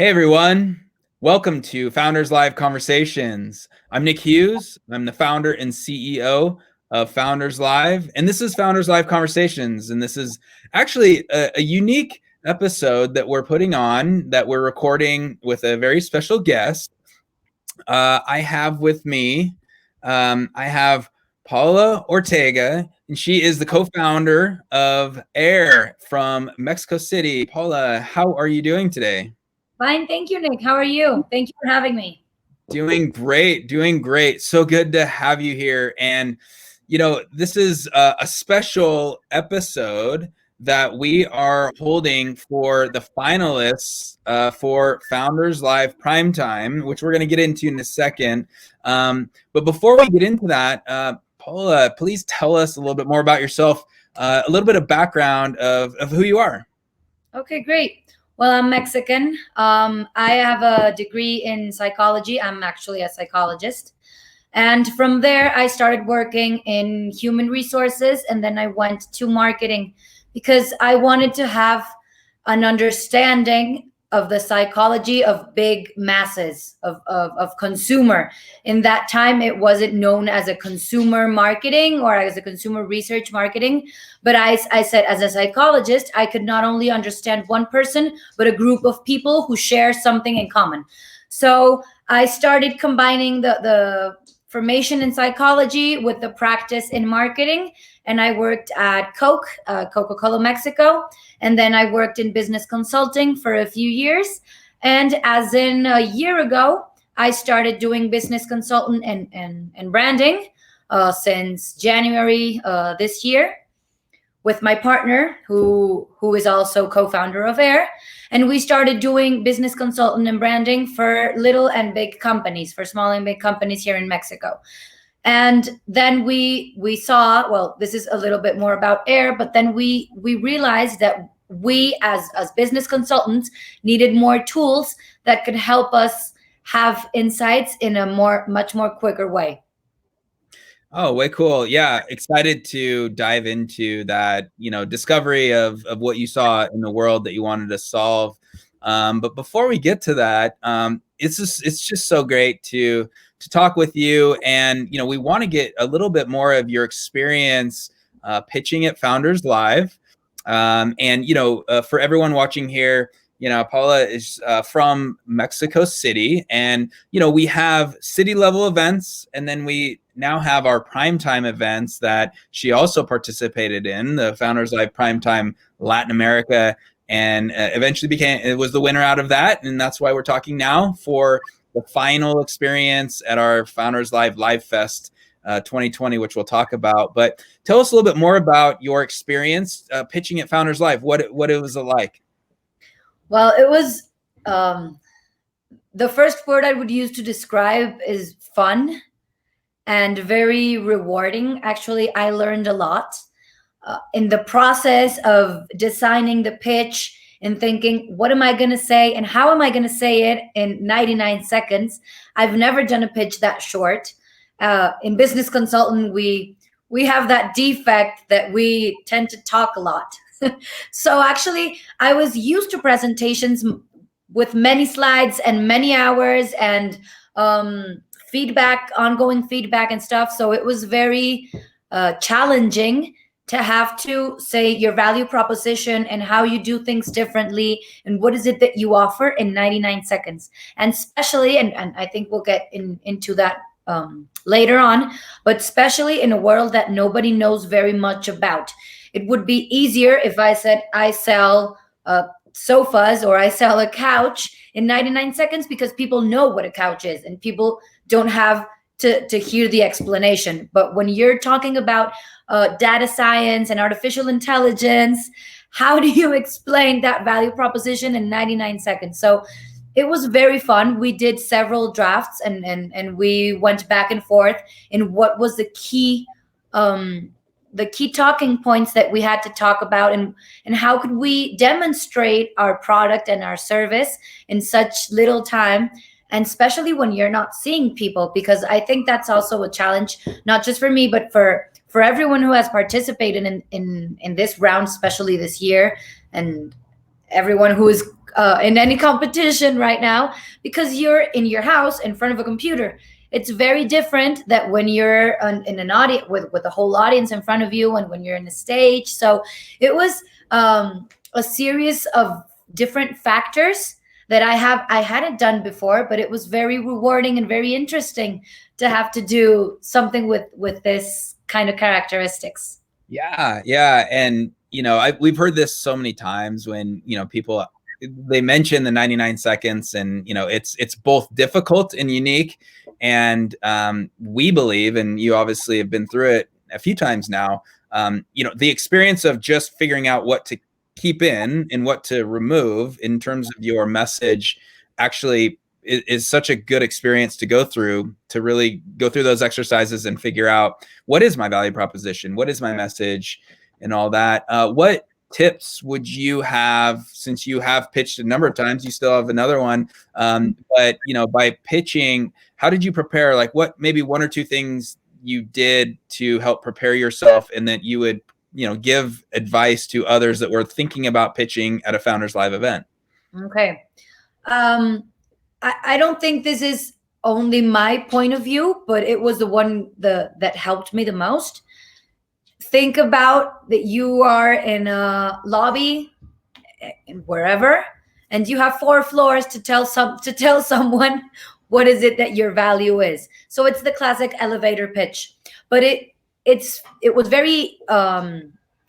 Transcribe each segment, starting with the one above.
Hey everyone, welcome to Founders Live Conversations. I'm Nick Hughes. I'm the founder and CEO of Founders Live, and this is Founders Live Conversations. And this is actually a unique episode that we're putting on, that we're recording with a very special guest. I have with me, I have Paola Ortega, and she is the co-founder of Air from Mexico City. Paola, how are you doing today? Fine, thank you, Nick. How are you? Thank you for having me. Doing great, doing great. So good to have you here. And, this is a special episode that we are holding for the finalists for Founders Live Primetime, which we're going to get into in a second. But before we get into that, Paola, please tell us a little bit more about yourself, a little bit of background of who you are. Okay, great. Well, I'm Mexican. I have a degree in psychology. I'm actually a psychologist. And from there, I started working in human resources, and then I went to marketing because I wanted to have an understanding of the psychology of big masses of consumer. In that time, it wasn't known as a consumer marketing or as a consumer research marketing. But I said, as a psychologist, I could not only understand one person, but a group of people who share something in common. So I started combining the formation in psychology with the practice in marketing. And I worked at Coca-Cola Mexico. And then I worked in business consulting for a few years. And as in a year ago, I started doing business consultant and branding since January this year with my partner, who is also co-founder of Air. And we started doing business consultant and branding for little and big companies, for small and big companies here in Mexico. And then we saw, well, this is a little bit more about Air, but then we realized that we as business consultants needed more tools that could help us have insights in a much more quicker way. Oh, way cool. Yeah, excited to dive into that, discovery of what you saw in the world that you wanted to solve. But before we get to that, it's just so great to talk with you. And, we want to get a little bit more of your experience pitching at Founders Live. And, for everyone watching here, Paola is from Mexico City, and, we have city level events, and then we now have our primetime events that she also participated in, the Founders Live Primetime Latin America, and eventually was the winner out of that. And that's why we're talking now for the final experience at our Founders Live Livefest 2020, which we'll talk about. But tell us a little bit more about your experience pitching at Founders Live. What it was like? Well, it was the first word I would use to describe is fun and very rewarding. Actually, I learned a lot in the process of designing the pitch and thinking, what am I going to say and how am I going to say it in 99 seconds? I've never done a pitch that short. In business consultant, we have that defect that we tend to talk a lot. So actually, I was used to presentations with many slides and many hours and feedback, ongoing feedback and stuff. So it was very challenging to have to say your value proposition and how you do things differently and what is it that you offer in 99 seconds. And especially, and I think we'll get into that later on, but especially in a world that nobody knows very much about. It would be easier if I said I sell sofas or I sell a couch in 99 seconds because people know what a couch is and people don't have to hear the explanation. But when you're talking about data science and artificial intelligence, how do you explain that value proposition in 99 seconds? So it was very fun. We did several drafts and we went back and forth in what was the key talking points that we had to talk about and how could we demonstrate our product and our service in such little time, and especially when you're not seeing people, because I think that's also a challenge, not just for me, but for everyone who has participated in this round, especially this year, and everyone who is in any competition right now, because you're in your house in front of a computer. It's very different that when you're in an audience with a whole audience in front of you, and when you're in a stage. So it was a series of different factors that I hadn't done before, but it was very rewarding and very interesting to have to do something with this kind of characteristics. Yeah, yeah, and we've heard this so many times when people, they mention the 99 seconds, and it's both difficult and unique, and we believe, and you obviously have been through it a few times now. The experience of just figuring out what to keep in and what to remove in terms of your message actually is such a good experience to go through, to really go through those exercises and figure out what is my value proposition, what is my message, and all that. What tips would you have, since you have pitched a number of times, you still have another one, but by pitching, how did you prepare? Like, what maybe one or two things you did to help prepare yourself, and that you would give advice to others that were thinking about pitching at a Founders Live event? Okay. I don't think this is only my point of view, but it was the one that helped me the most. Think about that you are in a lobby, wherever, and you have 4 floors to tell someone what is it that your value is. So it's the classic elevator pitch, but it was very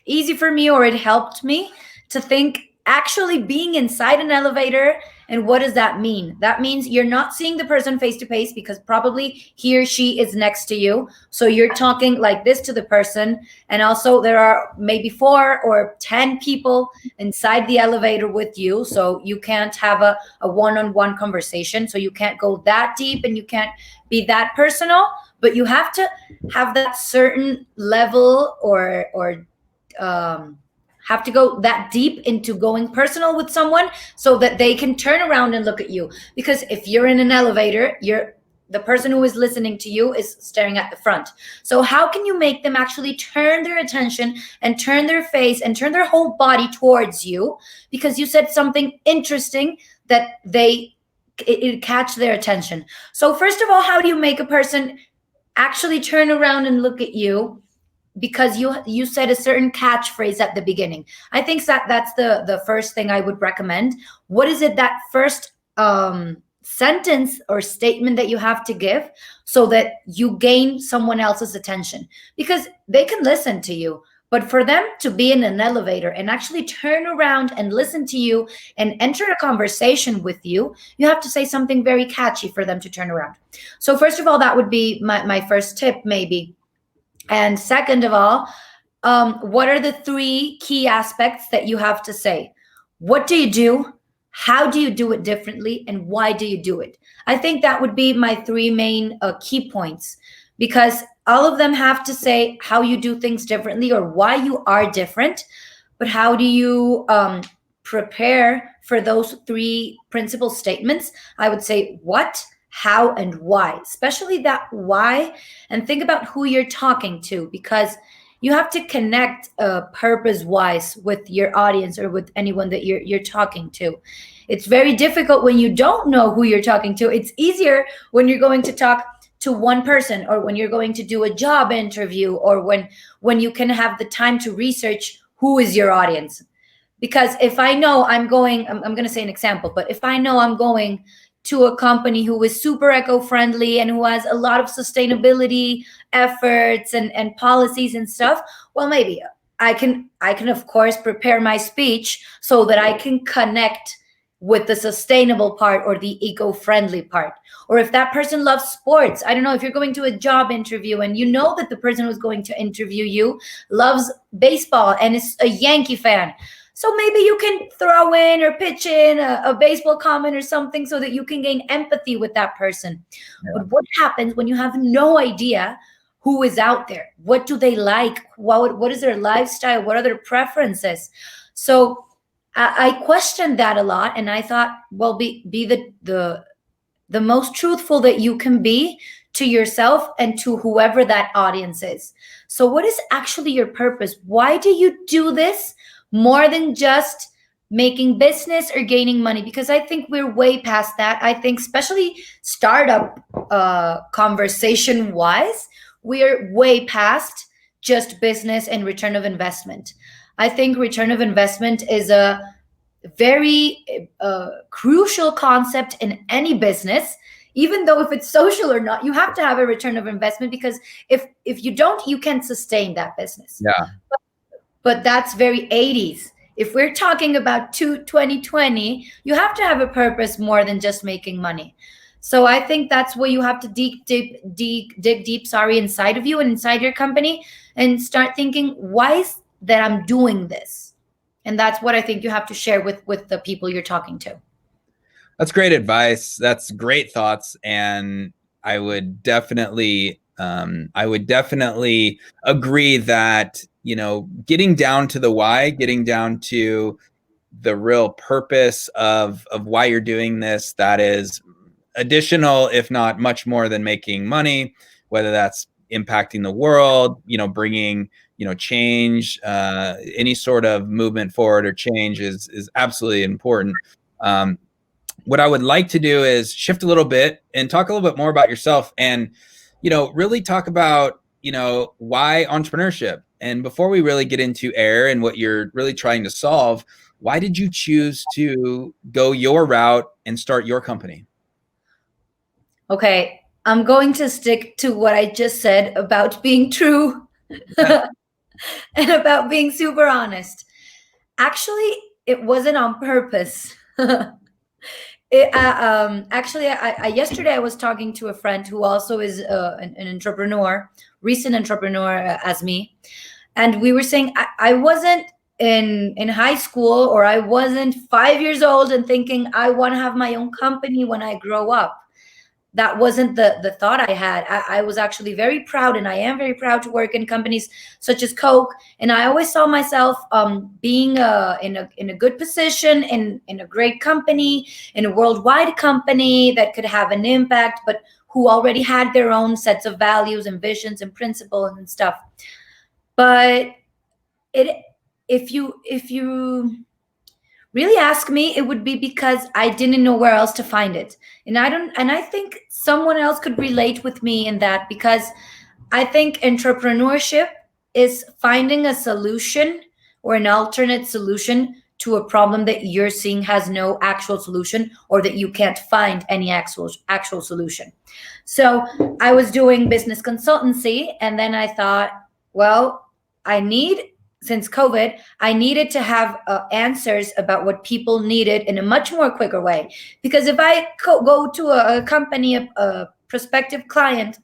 easy for me, or it helped me to think actually being inside an elevator. And what does that mean? That means you're not seeing the person face to face, because probably he or she is next to you. So you're talking like this to the person. And also there are maybe 4 or 10 people inside the elevator with you. So you can't have a one-on-one conversation. So you can't go that deep, and you can't be that personal, but you have to have that certain level, or have to go that deep into going personal with someone, so that they can turn around and look at you. Because if you're in an elevator, the person who is listening to you is staring at the front. So how can you make them actually turn their attention and turn their face and turn their whole body towards you, because you said something interesting that it catch their attention. So first of all, how do you make a person actually turn around and look at you? Because you said a certain catchphrase at the beginning. I think that's the first thing I would recommend. What is it, that first sentence or statement that you have to give, so that you gain someone else's attention? Because they can listen to you, but for them to be in an elevator and actually turn around and listen to you and enter a conversation with you, you have to say something very catchy for them to turn around. So first of all, that would be my first tip, maybe. And second of all, what are the 3 key aspects that you have to say? What do you do? How do you do it differently? And why do you do it? I think that would be my 3 main key points, because all of them have to say how you do things differently, or why you are different. But how do you prepare for those 3 principal statements? I would say what, how, and why, especially that why. And think about who you're talking to, because you have to connect purpose-wise with your audience, or with anyone that you're talking to. It's very difficult when you don't know who you're talking to. It's easier when you're going to talk to one person, or when you're going to do a job interview, or when you can have the time to research who is your audience. Because if I know I'm going to say an example, but if I know I'm going to a company who is super eco-friendly and who has a lot of sustainability efforts and policies and stuff, well, maybe I can of course prepare my speech so that I can connect with the sustainable part or the eco-friendly part. Or if that person loves sports, I don't know, if you're going to a job interview and you know that the person who's going to interview you loves baseball and is a Yankee fan, so maybe you can throw in or pitch in a baseball comment or something, so that you can gain empathy with that person. Yeah. But what happens when you have no idea who is out there? What do they like? What is their lifestyle? What are their preferences? So I questioned that a lot, and I thought, well, be the most truthful that you can be to yourself and to whoever that audience is. So what is actually your purpose? Why do you do this? More than just making business or gaining money, because I think we're way past that. I think especially startup conversation wise, we're way past just business and return of investment. I think return of investment is a very crucial concept in any business. Even though if it's social or not, you have to have a return of investment, because if you don't, you can't sustain that business. Yeah. But that's very 80s. If we're talking about 2020, you have to have a purpose more than just making money. So I think that's where you have to dig deep, sorry, inside of you and inside your company, and start thinking, why is that I'm doing this? And that's what I think you have to share with the people you're talking to. That's great advice. That's great thoughts. And I would definitely agree that, getting down to the why, getting down to the real purpose of why you're doing this, that is additional, if not much more than making money, whether that's impacting the world, bringing, change, any sort of movement forward or change is absolutely important. What I would like to do is shift a little bit and talk a little bit more about yourself, and, really talk about, why entrepreneurship. And before we really get into AIR and what you're really trying to solve, why did you choose to go your route and start your company? Okay, I'm going to stick to what I just said about being true and about being super honest. Actually, it wasn't on purpose. Actually, yesterday I was talking to a friend who also is an entrepreneur, recent entrepreneur as me, and we were saying I wasn't in high school, or I wasn't 5 years old and thinking I want to have my own company when I grow up. That wasn't the thought I had. I was actually very proud, and I am very proud to work in companies such as Coke. And I always saw myself being in a good position, in a great company, in a worldwide company that could have an impact, but who already had their own sets of values and visions and principles and stuff. But if you really ask me, it would be because I didn't know where else to find it. And I think someone else could relate with me in that, because I think entrepreneurship is finding a solution or an alternate solution to a problem that you're seeing has no actual solution, or that you can't find any actual solution. So I was doing business consultancy, and then I thought, well, since COVID, I needed to have answers about what people needed in a much more quicker way. Because if I go to a company, a prospective client,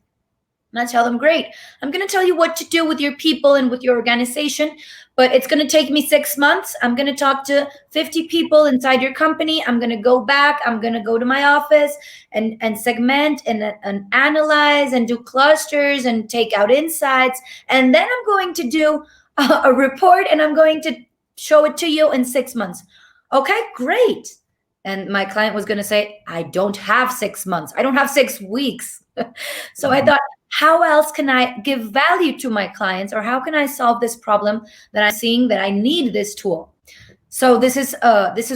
and I tell them, great, I'm going to tell you what to do with your people and with your organization, but it's going to take me 6 months. I'm going to talk to 50 people inside your company. I'm going to go back. I'm going to go to my office and segment and analyze and do clusters and take out insights. And then I'm going to do a report, and I'm going to show it to you in 6 months. Okay, great. And my client was going to say, I don't have 6 months. I don't have 6 weeks. So I thought, how else can I give value to my clients, or how can I solve this problem that I'm seeing that I need this tool? So this is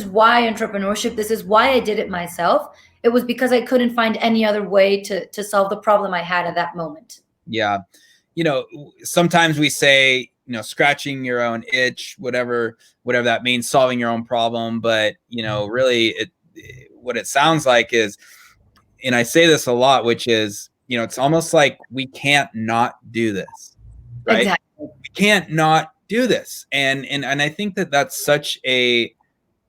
why entrepreneurship, this is why I did it myself. It was because I couldn't find any other way to solve the problem I had at that moment. Yeah. Sometimes we say, scratching your own itch, whatever that means, solving your own problem. But, really what it sounds like is, and I say this a lot, which is, it's almost like we can't not do this, right? Exactly. We can't not do this. And I think that that's such a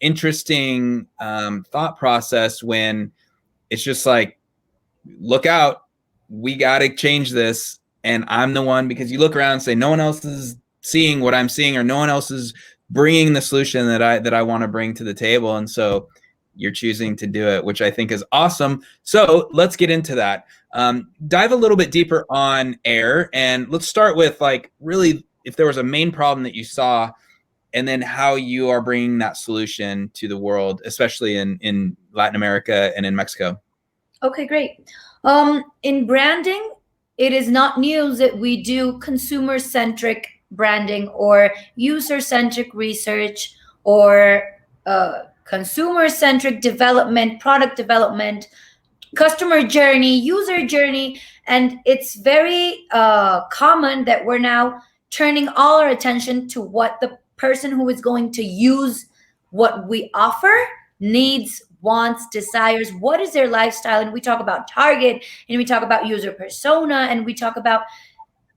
interesting thought process, when it's just like, look out, we got to change this. And I'm the one, because you look around and say, no one else is seeing what I'm seeing, or no one else is bringing the solution that I want to bring to the table. And so you're choosing to do it, which I think is awesome. So let's get into that. Dive a little bit deeper on AIR, and let's start with, like, really, if there was a main problem that you saw, and then how you are bringing that solution to the world, especially in Latin America and in Mexico. Okay, great. In branding, it is not news that we do consumer-centric branding or user-centric research or consumer-centric development, product development, customer journey, user journey. And it's very common that we're now turning all our attention to what the person who is going to use what we offer needs, wants, desires. What is their lifestyle? And we talk about target, and we talk about user persona, and we talk about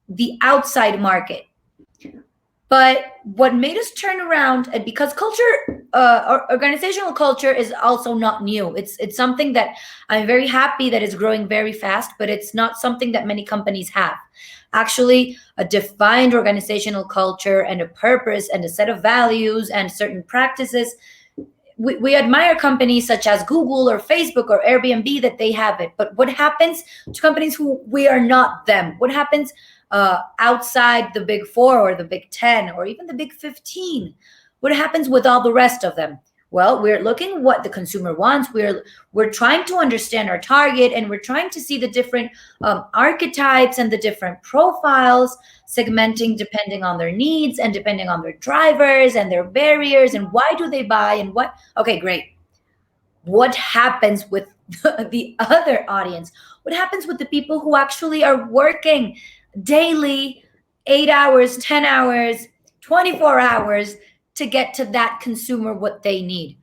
the outside market. But what made us turn around, and because culture, organizational culture is also not new. It's something that I'm very happy that is growing very fast, but it's not something that many companies have. Actually, a defined organizational culture and a purpose and a set of values and certain practices. We admire companies such as Google or Facebook or Airbnb that they have it. But what happens to companies who we are not them? What happens outside the big four or the big 10 or even the big 15? What happens with all the rest of them? Well, we're looking what the consumer wants. We're trying to understand our target, and we're trying to see the different archetypes and the different profiles, segmenting depending on their needs and depending on their drivers and their barriers and why do they buy and what. Okay, great. What happens with the other audience? What happens with the people who actually are working daily, 8 hours, 10 hours, 24 hours to get to that consumer what they need?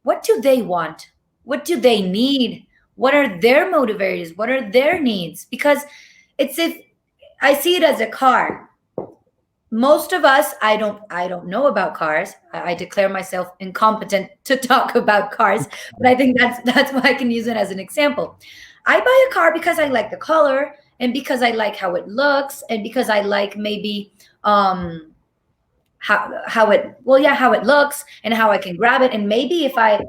What do they want? What do they need? What are their motivators? What are their needs? Because it's if I see it as a car. Most of us, I don't know about cars. I declare myself incompetent to talk about cars, but I think that's why I can use it as an example. I buy a car because I like the color and because I like how it looks and because I like maybe how it, well, yeah, how it looks and how I can grab it, and maybe if I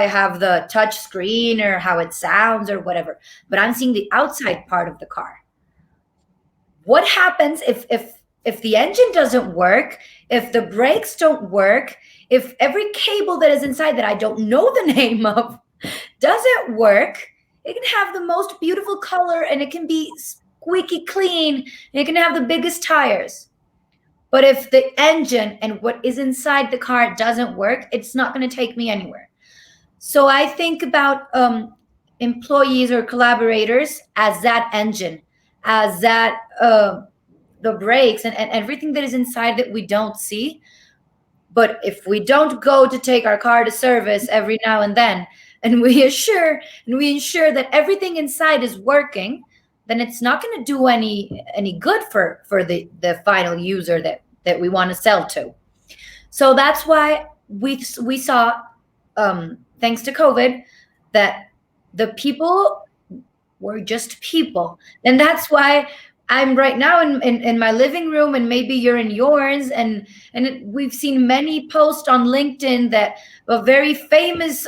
have the touch screen or how it sounds or whatever. But I'm seeing the outside part of the car. What happens if the engine doesn't work, if the brakes don't work, if every cable that is inside that I don't know the name of doesn't work? It can have the most beautiful color and it can be squeaky clean and it can have the biggest tires. But if the engine and what is inside the car doesn't work, it's not going to take me anywhere. So I think about employees or collaborators as that engine, as that the brakes and everything that is inside that we don't see. But if we don't go to take our car to service every now and then, and we ensure that everything inside is working, then it's not going to do any good for the final user that we want to sell to. So that's why we saw, thanks to COVID, that the people were just people. And that's why I'm right now in my living room, and maybe you're in yours, and we've seen many posts on LinkedIn that a very famous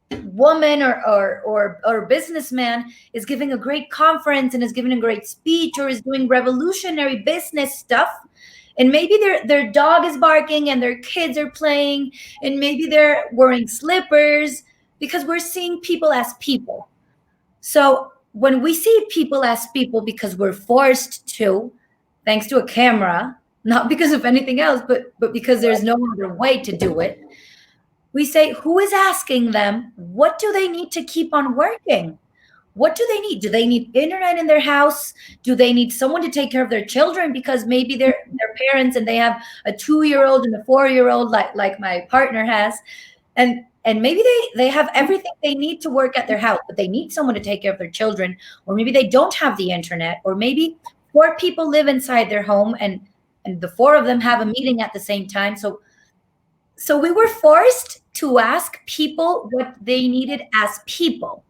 woman or businessman is giving a great conference and is giving a great speech or is doing revolutionary business stuff, and maybe their dog is barking and their kids are playing, and maybe they're wearing slippers, because we're seeing people as people. So when we see people as people because we're forced to, thanks to a camera, not because of anything else, but because there's no other way to do it, we say, who is asking them? What do they need to keep on working? What do they need? Do they need internet in their house? Do they need someone to take care of their children? Because maybe they're parents and they have a 2-year-old and a 4-year-old, like my partner has. And maybe they have everything they need to work at their house, but they need someone to take care of their children. Or maybe they don't have the internet. Or maybe 4 people live inside their home and the 4 of them have a meeting at the same time. So we were forced to ask people what they needed as people,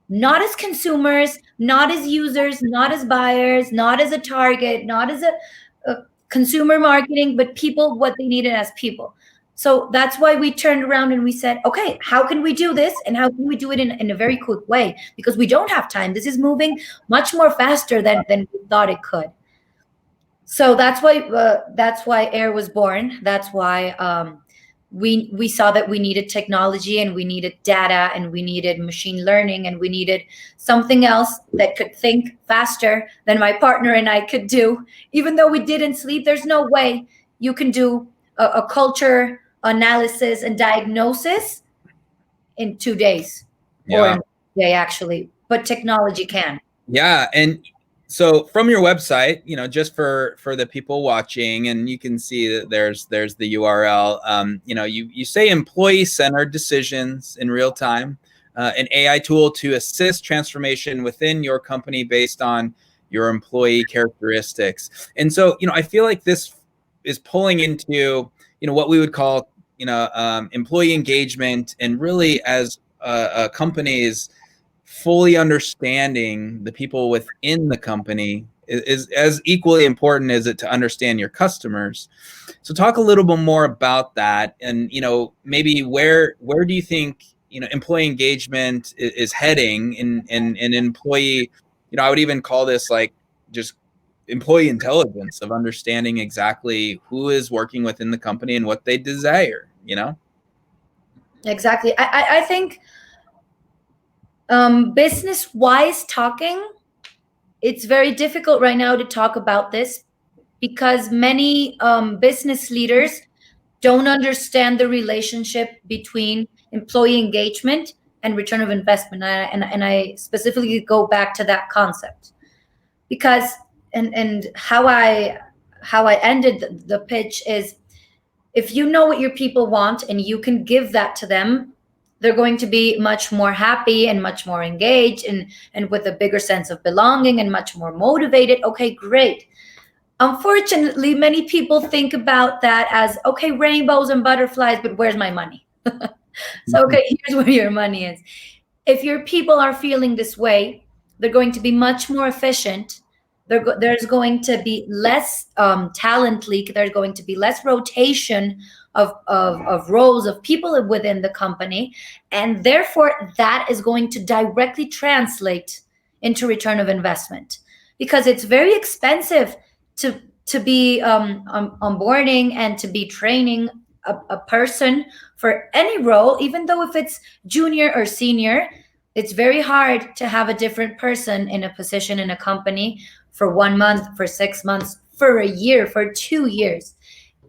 not as consumers, not as users, not as buyers, not as a target, not as a consumer marketing, but people, what they needed as people. So that's why we turned around and we said, okay, how can we do this? And how can we do it in a very quick way? Because we don't have time. This is moving much more faster than we thought it could. So that's why Air was born. That's why we saw that we needed technology and we needed data and we needed machine learning and we needed something else that could think faster than my partner and I could do. Even though we didn't sleep, there's no way you can do a culture analysis and diagnosis in 2 days, or Yeah. in a day actually, but technology can. Yeah, and so from your website, just for the people watching, and you can see that there's the URL. You say employee-centered decisions in real time, an AI tool to assist transformation within your company based on your employee characteristics. And so, I feel like this is pulling into what we would call employee engagement, and really as companies fully understanding the people within the company is as equally important as it to understand your customers. So talk a little bit more about that, and maybe where do you think employee engagement is heading in employee, I would even call this like just employee intelligence, of understanding exactly who is working within the company and what they desire. Exactly. I think business wise talking, it's very difficult right now to talk about this because many business leaders don't understand the relationship between employee engagement and return of investment. And I specifically go back to that concept because and how I ended the pitch is, if you know what your people want and you can give that to them, they're going to be much more happy and much more engaged, and with a bigger sense of belonging and much more motivated. Okay, great. Unfortunately, many people think about that as, okay, rainbows and butterflies, but where's my money? So, okay, here's where your money is. If your people are feeling this way, they're going to be much more efficient. There's going to be less talent leak. There's going to be less rotation of roles of people within the company. And therefore, that is going to directly translate into return of investment, because it's very expensive to be onboarding and to be training a person for any role, even though if it's junior or senior. It's very hard to have a different person in a position in a company for 1 month, for 6 months, for a year, for 2 years.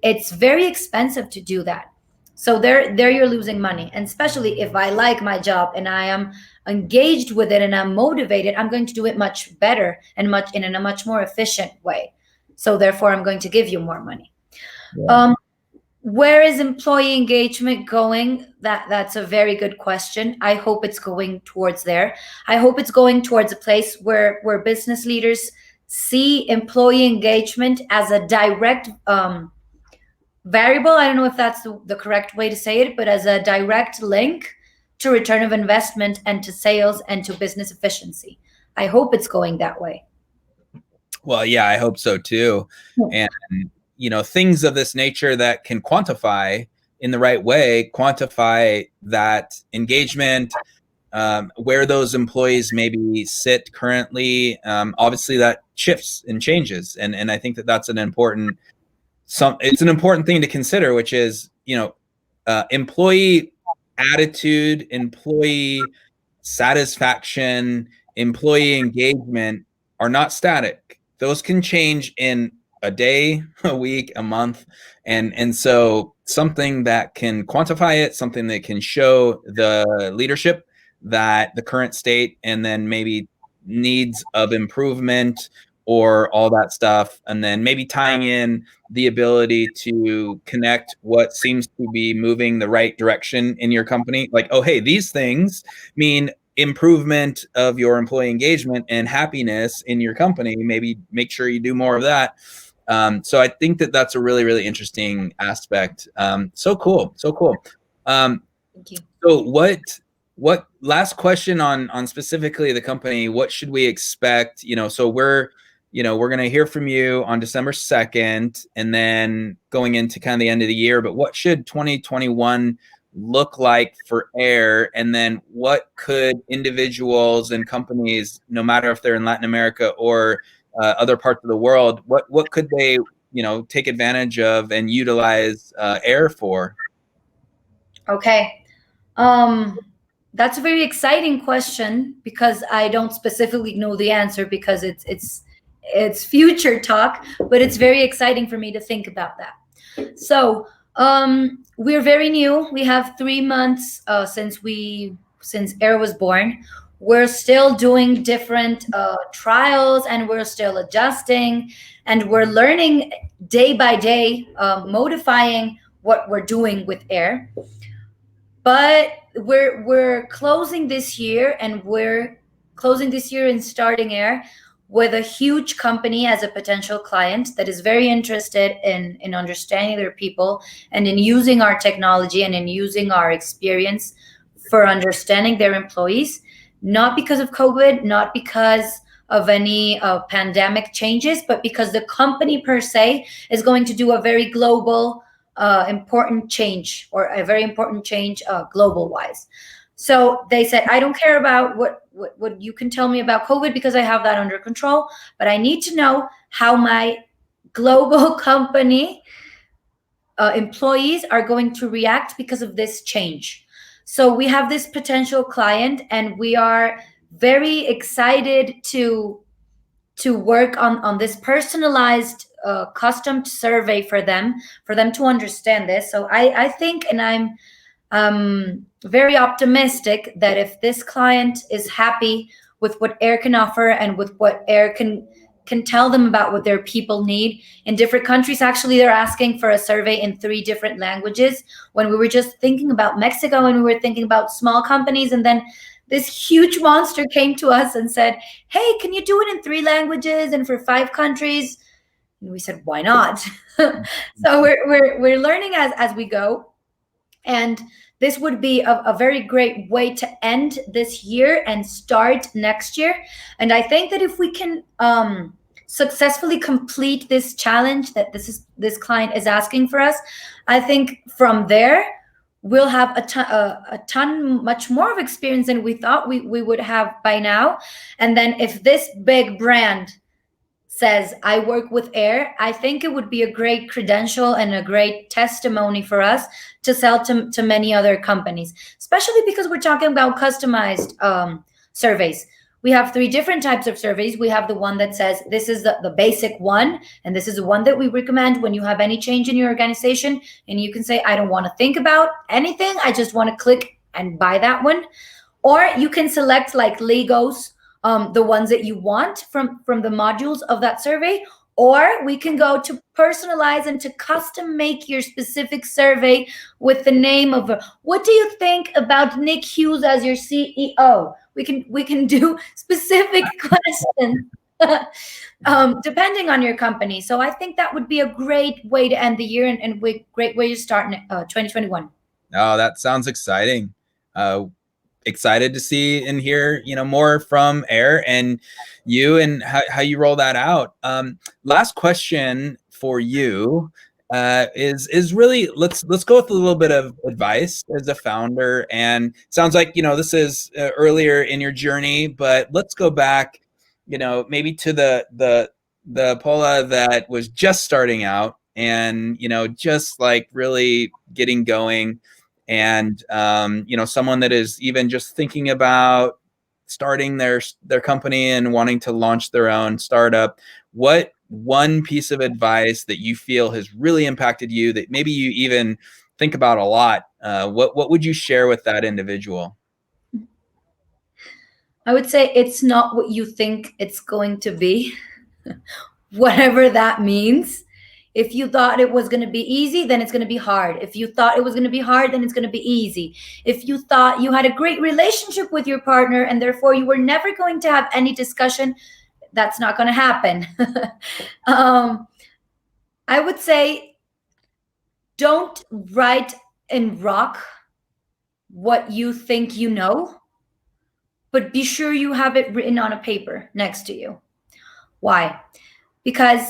It's very expensive to do that. So there you're losing money. And especially if I like my job and I am engaged with it and I'm motivated, I'm going to do it much better and much in a much more efficient way. So therefore, I'm going to give you more money. Yeah. Where is employee engagement going? That's a very good question. I hope it's going towards there. I hope it's going towards a place where business leaders see employee engagement as a direct variable. I don't know if that's the correct way to say it, but as a direct link to return of investment and to sales and to business efficiency. I hope it's going that way. Well, yeah, I hope so too. And things of this nature that can quantify in the right way, quantify that engagement, where those employees maybe sit currently. Obviously, that shifts and changes, and I think that's an important it's an important thing to consider, which is employee attitude, employee satisfaction, employee engagement are not static. Those can change in a day, a week, a month. And so something that can quantify it, something that can show the leadership that the current state and then maybe needs of improvement or all that stuff, and then maybe tying in the ability to connect what seems to be moving the right direction in your company. Like, oh, hey, these things mean improvement of your employee engagement and happiness in your company. Maybe make sure you do more of that. So I think that's a really, really interesting aspect. So cool. Thank you. So what last question on specifically the company, what should we expect? So we're going to hear from you on December 2nd and then going into kind of the end of the year, but what should 2021 look like for AIR? And then what could individuals and companies, no matter if they're in Latin America or other parts of the world, what could they, take advantage of and utilize AIR for? Okay. That's a very exciting question because I don't specifically know the answer, because it's future talk, but it's very exciting for me to think about that. So We're very new. We have 3 months since Air was born. We're still doing different trials, and we're still adjusting, and we're learning day by day, modifying what we're doing with Air. But we're closing this year, and we're closing this year and starting Air with a huge company as a potential client that is very interested in understanding their people and in using our technology and in using our experience for understanding their employees, not because of COVID, not because of any pandemic changes, but because the company per se is going to do a very global important change, or a very important change global wise. So they said, I don't care about what you can tell me about COVID, because I have that under control, but I need to know how my global company employees are going to react because of this change. So we have this potential client, and we are very excited to work on this personalized custom survey for them to understand this. So I think, and I'm very optimistic that if this client is happy with what Air can offer and with what Air can tell them about what their people need in different countries. Actually, they're asking for a survey in 3 different languages, when we were just thinking about Mexico, and we were thinking about small companies, and then this huge monster came to us and said, hey, can you do it in 3 languages and for 5 countries? And we said, why not? So we're learning as we go. And this would be a very great way to end this year and start next year. And I think that if we can successfully complete this challenge that this client is asking for us, I think from there we'll have a ton much more of experience than we thought we would have by now. And then if this big brand says, I work with Air, I think it would be a great credential and a great testimony for us to sell to many other companies, especially because we're talking about customized surveys. We have 3 different types of surveys. We have the one that says, this is the basic one, and this is the one that we recommend when you have any change in your organization, and you can say, I don't want to think about anything, I just want to click and buy that one. Or you can select like Legos, the ones that you want from the modules of that survey. Or we can go to personalize and to custom make your specific survey with the name of what do you think about Nick Hughes as your CEO? We can do specific questions depending on your company. So I think that would be a great way to end the year, and great way to start 2021. Oh, that sounds exciting. Excited to see and hear, more from Air and you, and how you roll that out. Last question for you is really, let's go with a little bit of advice as a founder. And sounds like, this is earlier in your journey, but let's go back, maybe to the Paola that was just starting out and, just like really getting going. And someone that is even just thinking about starting their company and wanting to launch their own startup. What one piece of advice that you feel has really impacted you, that maybe you even think about a lot, what would you share with that individual? I would say it's not what you think it's going to be, whatever that means. If you thought it was going to be easy, then it's going to be hard. If you thought it was going to be hard, then it's going to be easy. If you thought you had a great relationship with your partner and therefore you were never going to have any discussion, that's not going to happen. I would say don't write in rock what you think you know, but be sure you have it written on a paper next to you. Why? Because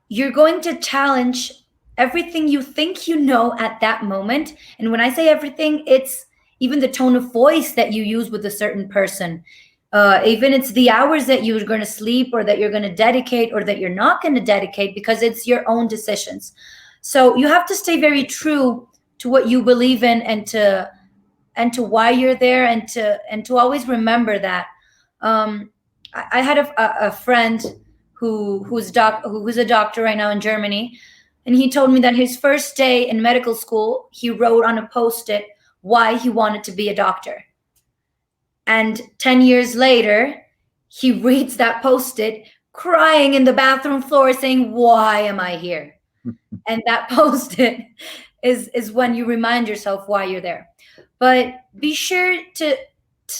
you're going to challenge everything you think you know at that moment. And when I say everything, it's even the tone of voice that you use with a certain person. Even it's the hours that you're going to sleep, or that you're going to dedicate, or that you're not going to dedicate, because it's your own decisions. So you have to stay very true to what you believe in, and to why you're there, and to always remember that. I had a friend who's a doctor right now in Germany, And he told me that his first day in medical school, he wrote on a post-it why he wanted to be a doctor. And 10 years later, he reads that post-it, crying in the bathroom floor, saying, "Why am I here?" And that post-it is when you remind yourself why you're there. But be sure to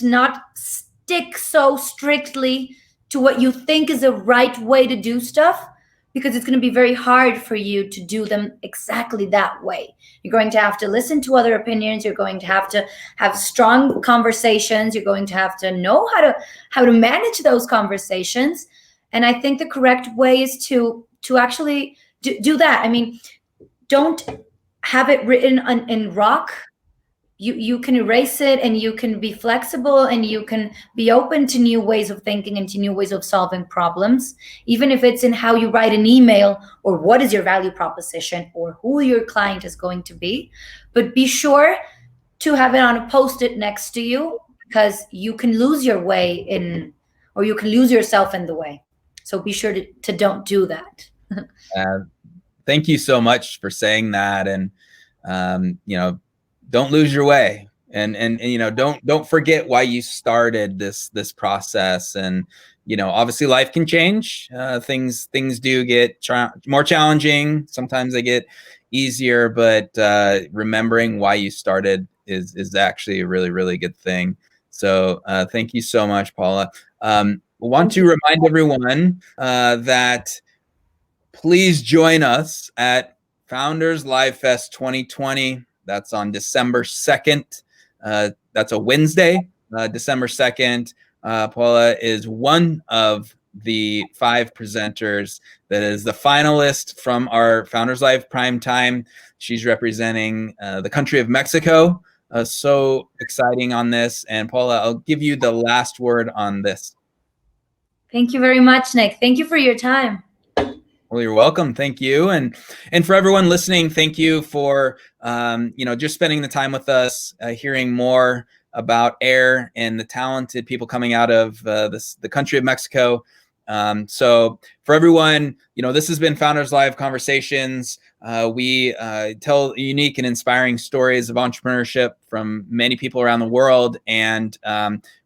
not stick so strictly to what you think is the right way to do stuff, because it's going to be very hard for you to do them exactly that way. You're going to have to listen to other opinions. You're going to have strong conversations. You're going to have to know how to manage those conversations. And I think the correct way is to actually do that. I mean, don't have it written in rock. You can erase it, and you can be flexible, and you can be open to new ways of thinking and to new ways of solving problems, even if it's in how you write an email, or what is your value proposition, or who your client is going to be. But be sure to have it on a post-it next to you, because you can lose your way in, or you can lose yourself in the way. So be sure to don't do that. Thank you so much for saying that. And don't lose your way, and don't forget why you started this process. And obviously life can change. Things do get more challenging. Sometimes they get easier, but remembering why you started is actually a really, really good thing. So thank you so much, Paola. Want to remind everyone that please join us at Founders Livefest 2020. That's on December 2nd. That's a Wednesday, December 2nd. Paola is one of the 5 presenters that is the finalist from our Founders Live Primetime. She's representing the country of Mexico. So exciting on this. And Paola, I'll give you the last word on this. Thank you very much, Nick. Thank you for your time. Well, you're welcome. Thank you. And for everyone listening, thank you for, just spending the time with us, hearing more about AIR and the talented people coming out of the country of Mexico. So for everyone, this has been Founders Live Conversations. We tell unique and inspiring stories of entrepreneurship from many people around the world, and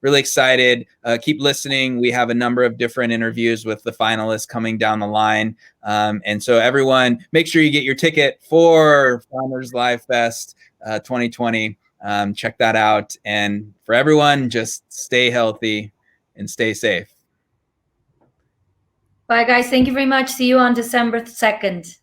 really excited. Keep listening. We have a number of different interviews with the finalists coming down the line. And so everyone, make sure you get your ticket for Founders Live Fest 2020. Check that out. And for everyone, just stay healthy and stay safe. Bye, guys. Thank you very much. See you on December 2nd.